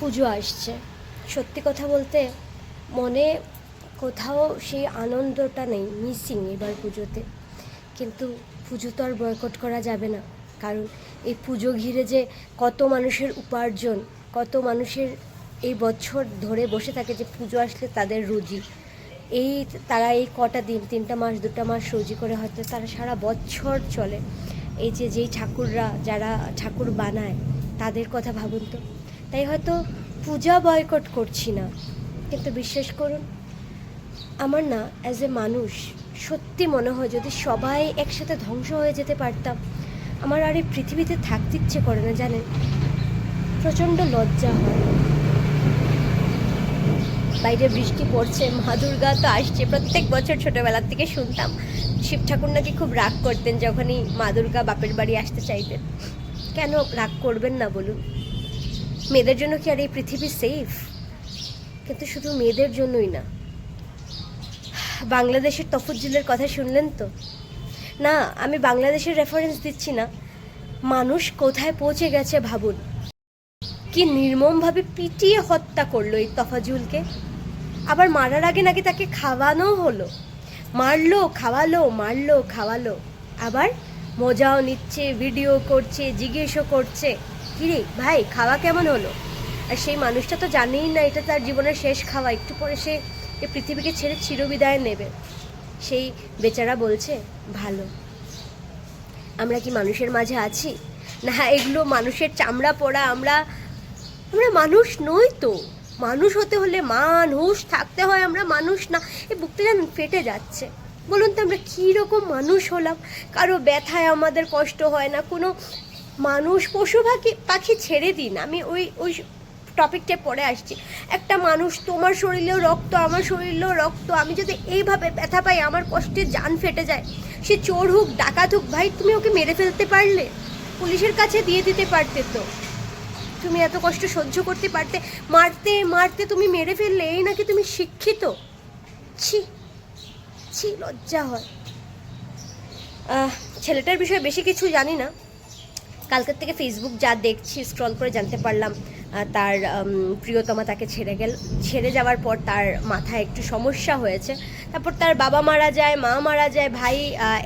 পুজো আসছে, সত্যি কথা বলতে মনে কোথাও সেই আনন্দটা নেই, মিসিং এবার পুজোতে। কিন্তু পুজো তো আর বয়কট করা যাবে না, কারণ এই পুজো ঘিরে যে কত মানুষের উপার্জন, কত মানুষের এই বছর ধরে বসে থাকে যে পুজো আসলে তাদের রুজি, এই তারা এই কটা দিন 3টা মাস 2টা মাস রুজি করে হয়তো তারা সারা বছর চলে। এই যে যেই ঠাকুররা যারা ঠাকুর বানায় তাদের কথা ভাবুন তো। তাই হয়তো পূজা বয়কট করছি না, কিন্তু বিশ্বাস করুন আমার না অ্যাজ এ মানুষ সত্যি মনে হয় যদি সবাই একসাথে ধ্বংস হয়ে যেতে পারতাম, আমার আর এই পৃথিবীতে থাকতে ইচ্ছে করে না জানেন। প্রচণ্ড লজ্জা হয়। বাইরে বৃষ্টি পড়ছে, মা দুর্গা তো আসছে, প্রত্যেক বছর ছোটোবেলার থেকে শুনতাম শিব ঠাকুর নাকি খুব রাগ করতেন যখনই মা দুর্গা বাপের বাড়ি আসতে চাইতেন। কেন রাগ করবেন না বলুন? মেয়েদের জন্য কি আর এই পৃথিবী সেফ? কিন্তু শুধু মেয়েদের জন্যই না, বাংলাদেশের তফুজ্জুলের কথা শুনলেন তো? না, আমি বাংলাদেশের রেফারেন্স দিচ্ছি না, মানুষ কোথায় পৌঁছে গেছে ভাবুন। কি নির্মমভাবে পিটিয়ে হত্যা করলো এই তফাজুলকে। আবার মারার আগে নাকি তাকে খাওয়ানো হলো, মারলো খাওয়ালো, মারলো খাওয়ালো, আবার মজাও নিচ্ছে, ভিডিও করছে, জিজ্ঞেসও করছে কিরে ভাই খাওয়া কেমন হলো। আর সেই মানুষটা তো জানেই না এটা তার জীবনের শেষ খাওয়া, একটু পরে সে এই পৃথিবীকে ছেড়ে চিরবিদায় নেবে। সেই বেচারা বলছে ভালো। আমরা কি মানুষের মাঝে আছি? না, এগুলো মানুষের চামড়া পড়া, আমরা মানুষ নই তো। মানুষ হতে হলে মানুষ থাকতে হয়, আমরা মানুষ না। এই বুকটা যেন ফেটে যাচ্ছে। বলুন তো আমরা কীরকম মানুষ হলাম? কারো ব্যথায় আমাদের কষ্ট হয় না, কোনো মানুষ পশু পাখি ছেড়ে দিন, আমি ওই ওই টপিকটা পরে আসছি। একটা মানুষ, তোমার শরীরেও রক্ত আমার শরীরেও রক্ত, আমি যদি এইভাবে ব্যথা পাই আমার কষ্টে জান ফেটে যায়। সে চোর হোক ডাকাত হোক, ভাই তুমি ওকে মেরে ফেলতে পারলে, পুলিশের কাছে দিয়ে দিতে পারতে তো। তুমি এত কষ্ট সহ্য করতে পারতে, মারতে মারতে তুমি মেরে ফেললে, এই নাকি তুমি শিক্ষিত? ছি ছি, লজ্জা হয়। ছেলেটার বিষয়ে বেশি কিছু জানি না, কালকের থেকে ফেসবুক যা দেখছি স্ক্রল করে জানতে পারলাম তার প্রিয়তমা তাকে ছেড়ে যাওয়ার পর তার মাথায় একটু সমস্যা হয়েছে। তারপর তার বাবা মারা যায়, মা মারা যায়, ভাই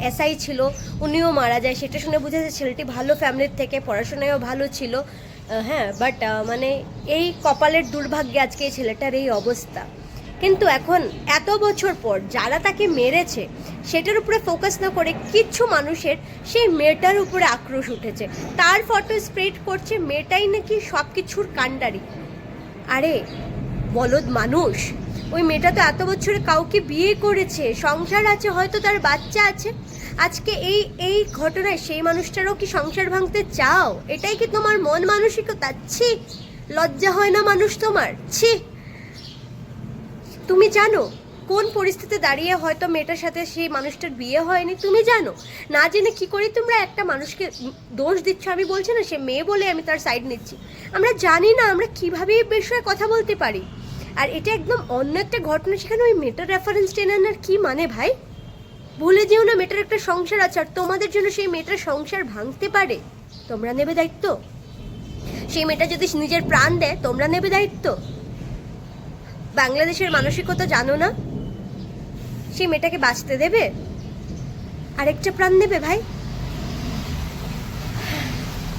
এসআই ছিল উনিও মারা যায়। সেটা শুনে বুঝা যায় ছেলেটি ভালো ফ্যামিলির থেকে, পড়াশোনায়ও ভালো ছিল, হ্যাঁ, বাট মানে এই কপালের দুর্ভাগ্যে আজকে এই ছেলেটার এই অবস্থা। কিন্তু এখন এত বছর পর যারা তাকে মেরেছে সেটার উপরে ফোকাস না করে কিছু মানুষের সেই মেয়েটার উপরে আক্রোশ উঠেছে, তার ফটো স্প্রেড করছে, মেয়েটাই নাকি সব কিছুর কাণ্ডারি। আরে বলদ মানুষ, ওই মেয়েটা তো এত বছরে কাউকে বিয়ে করেছে, সংসার আছে, হয়তো তার বাচ্চা আছে। আজকে এই ঘটনায় সেই মানুষটারও কি সংসার ভাঙতে চাও? এটাই কি তোমার মন মানসিকতা? ছি, লজ্জা হয় না মানুষ তোমার? ছি। তুমি জানো কোন পরিস্থিতিতে দাঁড়িয়ে হয়তো মেয়েটার সাথে সেই মানুষটার বিয়ে হয়নি? তুমি জানো? না জেনে কি করে তোমরা একটা মানুষকে দোষ দিচ্ছ? আমি বলছি না সে মেয়ে বলে আমি তার সাইড নিচ্ছি, আমরা জানি না আমরা কীভাবে এই বিষয়ে কথা বলতে পারি। আর এটা একদম অন্য একটা ঘটনা, সেখানে ওই মেয়েটার রেফারেন্স টেনে আনার কী মানে ভাই? ভুলে যেও না মেয়েটার একটা সংসার আছে, আর তোমাদের জন্য সেই মেয়েটার সংসার ভাঙতে পারে, তোমরা নেবে দায়িত্ব? সেই মেয়েটা যদি নিজের প্রাণ দেয় তোমরা নেবে দায়িত্ব? বাংলাদেশের মানসিকতা জানো না? সেই মেয়েটাকে বাঁচতে দেবে? আরেকটা প্রাণ নেবে ভাই?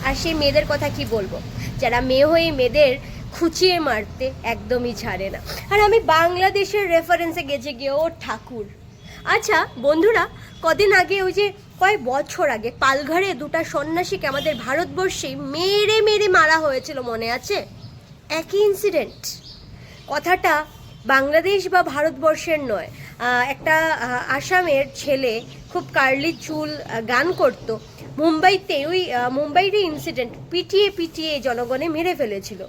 আর সেই মেয়েদের কথা কি বলবো, যারা মেয়ে হয়ে মেয়েদের খুঁচিয়ে মারতে একদমই ছাড়ে না। আর আমি বাংলাদেশের রেফারেন্সে গেছে গিয়ে ও ঠাকুর। আচ্ছা বন্ধুরা, কদিন আগে ওই যে কয়েক বছর আগে পালঘরে দুটো সন্ন্যাসীকে আমাদের ভারতবর্ষে মেরে মেরে মারা হয়েছিল, মনে আছে? একই ইনসিডেন্ট। কথাটা বাংলাদেশ বা ভারতবর্ষের নয়, একটা আসামের ছেলে খুব কার্লি চুল, গান করত, মুম্বাইতে ওই মুম্বাইয়েরই ইনসিডেন্ট, পিটিয়ে পিটিয়ে জনগণে মেরে ফেলেছিল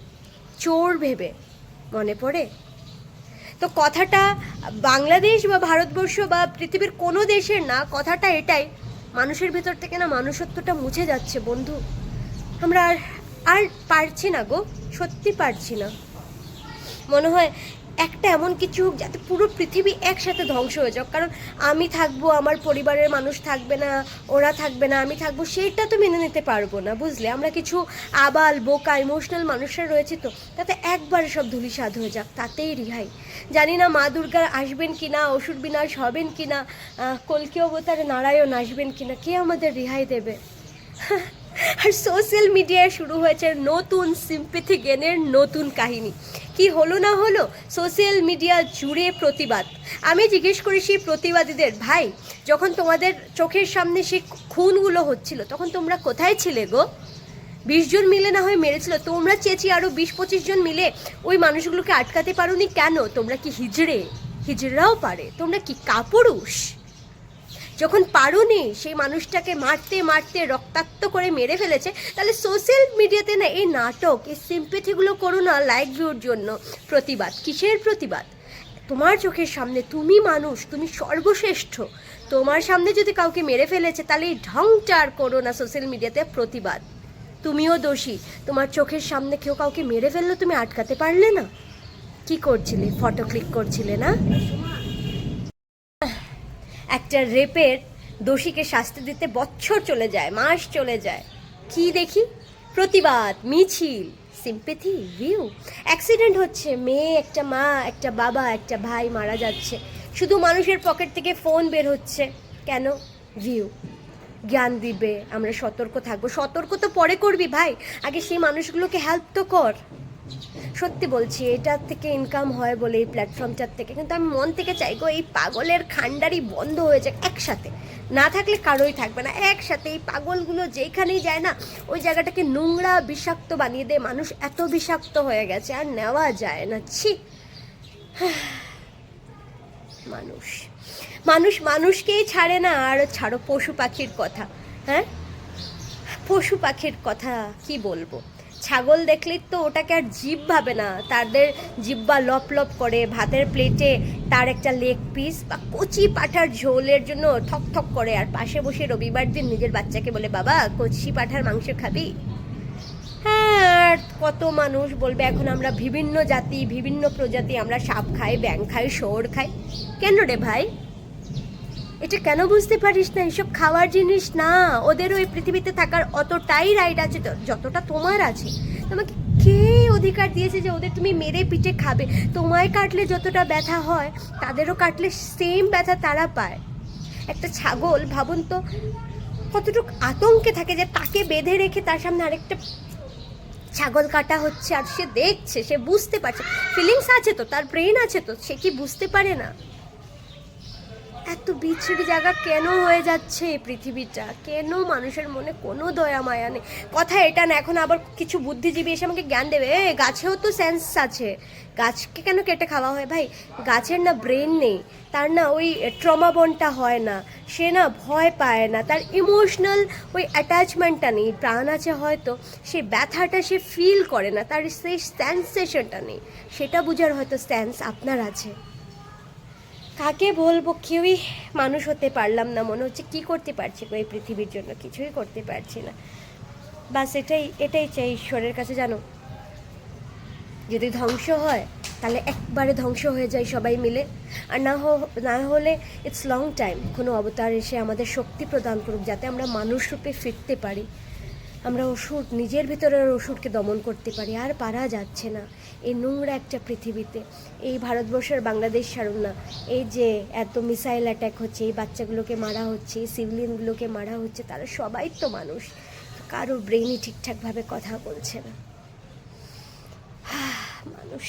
চোর ভেবে, মনে পড়ে? তো কথাটা বাংলাদেশ বা ভারতবর্ষ বা পৃথিবীর কোনো দেশের না, কথাটা এটাই, মানুষের ভেতর থেকে না মানুষত্বটা মুছে যাচ্ছে বন্ধু। আমরা আর পারছি না গো, সত্যি পারছি না। মনে হয় একটা এমন কিছু হোক যাতে পুরো পৃথিবী একসাথে ধ্বংস হয়ে যাক, কারণ আমি থাকবো, আমার পরিবারের মানুষ থাকবে না, ওরা থাকবে না, আমি থাকবো, সেটা তো মেনে নিতে পারবো না, বুঝলে? আমরা কিছু আবাল বোকা ইমোশনাল মানুষরা রয়েছি, তো তাতে একবারে সব ধূলিসাৎ হয়ে যাক, তাতেই রিহাই। জানি না মা দুর্গা আসবেন কি না, অসুর বিনাশ হবেন কি না, কল্কি অবতারে নারায়ণ আসবেন কি না, কে আমাদের রিহাই দেবে? আর সোশ্যাল মিডিয়ায় শুরু হয়েছে নতুন সিম্প্যাথি গেনের নতুন কাহিনী। কি হলো না হলো, সোশ্যাল মিডিয়া জুড়ে প্রতিবাদ। আমি জিজ্ঞেস করি সেই প্রতিবাদীদের, ভাই যখন তোমাদের চোখের সামনে সেই খুনগুলো হচ্ছিল তখন তোমরা কোথায় ছিলে গো? 20 জন মিলে না হয় মেরেছিল, তোমরা চেঁচিয়ে আরও 20-25 জন মিলে ওই মানুষগুলোকে আটকাতে পারোনি কেন? তোমরা কি হিজড়েরাও পারে? তোমরা কি কাপুরুষ? যখন পারোনি সেই মানুষটাকে মারতে মারতে রক্তাক্ত করে মেরে ফেলেছে, তাহলে সোশ্যাল মিডিয়াতে না এই নাটক, এই সিম্প্যাথিগুলো করো না লাইক ভিউর জন্য। প্রতিবাদ কিসের প্রতিবাদ? তোমার চোখের সামনে তুমি মানুষ, তুমি সর্বশ্রেষ্ঠ, তোমার সামনে যদি কাউকে মেরে ফেলেছে তাহলে এই ঢংটা আর করো না সোশ্যাল মিডিয়াতে প্রতিবাদ। তুমিও দোষী, তোমার চোখের সামনে কেউ কাউকে মেরে ফেললো, তুমি আটকাতে পারলে না? কি করছিলে? ফটো ক্লিক করছিলে না? একটা রেপের দোষীকে শাস্তি দিতে বছর চলে যায়, মাস চলে যায়, কি দেখি? প্রতিবাদ, মিছিল, সিম্প্যাথি, ভিউ। অ্যাক্সিডেন্ট হচ্ছে, মেয়ে, একটা মা, একটা বাবা, একটা ভাই মারা যাচ্ছে, শুধু মানুষের পকেট থেকে ফোন বের হচ্ছে, কেন? ভিউ। জ্ঞান দিবে, আমরা সতর্ক থাকবো। সতর্ক তো পরে করবি ভাই, আগে সেই মানুষগুলোকে হেল্প তো কর। সত্যি বলছি, এটার থেকে ইনকাম হয় বলে এই প্ল্যাটফর্মটার থেকে, কিন্তু আমি মন থেকে চাই গো এই পাগলের খান্ডারি বন্ধ হয়ে যাক একসাথে, না থাকলে কারোই থাকবে না। একসাথে এই পাগলগুলো যেখানেই যায় না ওই জায়গাটাকে নোংরা বিষাক্ত বানিয়ে দেয়। মানুষ এত বিষাক্ত হয়ে গেছে আর নেওয়া যায় না, ছি। মানুষ মানুষ মানুষকেই ছাড়ে না, আর ছাড়ো পশু পাখির কথা। হ্যাঁ, পশু পাখির কথা কি বলবো? ছাগল দেখলেই তো ওটাকে আর জিভ ভাবে না, তাদের জিব্বা লপ লপ করে। ভাতের প্লেটে তার একটা লেগ পিস বা কচি পাঁঠার ঝোলের জন্য থক থক করে, আর পাশে বসে রবিবার দিন নিজের বাচ্চাকে বলে, বাবা কচি পাঁঠার মাংস খাবি? হ্যাঁ, আর কত মানুষ বলবে এখন আমরা বিভিন্ন জাতি, বিভিন্ন প্রজাতি, আমরা সাপ খাই, ব্যাঙ খাই, শুয়োর খাই। কেন রে ভাই? এটা কেন বুঝতে পারিস না? এসব খাওয়ার জিনিস না, ওদেরও এই পৃথিবীতে থাকার অতটাই রাইট আছে তো যতটা তোমার আছে। তোমাকে কে অধিকার দিয়েছে যে ওদের তুমি মেরে পিটে খাবে? তোমায় কাটলে যতটা ব্যথা হয় তাদেরও কাটলে সেম ব্যথা তারা পায়। একটা ছাগল ভাবুন তো কতটুকু আতঙ্কে থাকে যে তাকে বেঁধে রেখে তার সামনে আরেকটা ছাগল কাটা হচ্ছে, আর সে দেখছে, সে বুঝতে পারছে, ফিলিংস আছে তো, তার ব্রেন আছে তো, সে কি বুঝতে পারে না? এত বিচ্ছিরি জায়গা কেন হয়ে যাচ্ছে এই পৃথিবীটা? কেন মানুষের মনে কোনো দয়া মায়া নেই? কথা এটা না, এখন আবার কিছু বুদ্ধিজীবী এসে আমাকে জ্ঞান দেবে, গাছেও তো সেন্স আছে, গাছকে কেন কেটে খাওয়া হয়? ভাই গাছের না ব্রেন নেই, তার না ওই ট্রমা বনটা হয় না, সে না ভয় পায় না, তার ইমোশনাল ওই অ্যাটাচমেন্টটা নেই। প্রাণ আছে হয়তো, সেই ব্যথাটা সে ফিল করে না, তার সেই সেন্সেশনটা নেই, সেটা বোঝার হয়তো সেন্স আপনার আছে। কাকে বলবো? কেউই মানুষ হতে পারলাম না, মনে হচ্ছে কি করতে পারছি এই পৃথিবীর জন্য? কিছুই করতে পারছি না। বাস এটাই চাই ঈশ্বরের কাছে, জানো, যদি ধ্বংস হয় তাহলে একবারে ধ্বংস হয়ে যায় সবাই মিলে, আর না হলে ইটস লং টাইম কোনো অবতার এসে আমাদের শক্তি প্রদান করুক যাতে আমরা মানুষ রূপে ফিরতে পারি, আমরা অসুর, নিজের ভিতরের অসুরকে দমন করতে পারি। আর পারা যাচ্ছে না এই নোংরা একটা পৃথিবীতে। এই ভারতবর্ষের বাংলাদেশ ছাড়ুন না, এই যে এত মিসাইল অ্যাটাক হচ্ছে, এই বাচ্চাগুলোকে মারা হচ্ছে, এই সিভিলিয়ানগুলোকে মারা হচ্ছে, তারা সবাই তো মানুষ, কারো ব্রেনই ঠিকঠাকভাবে কথা বলছে না। মানুষ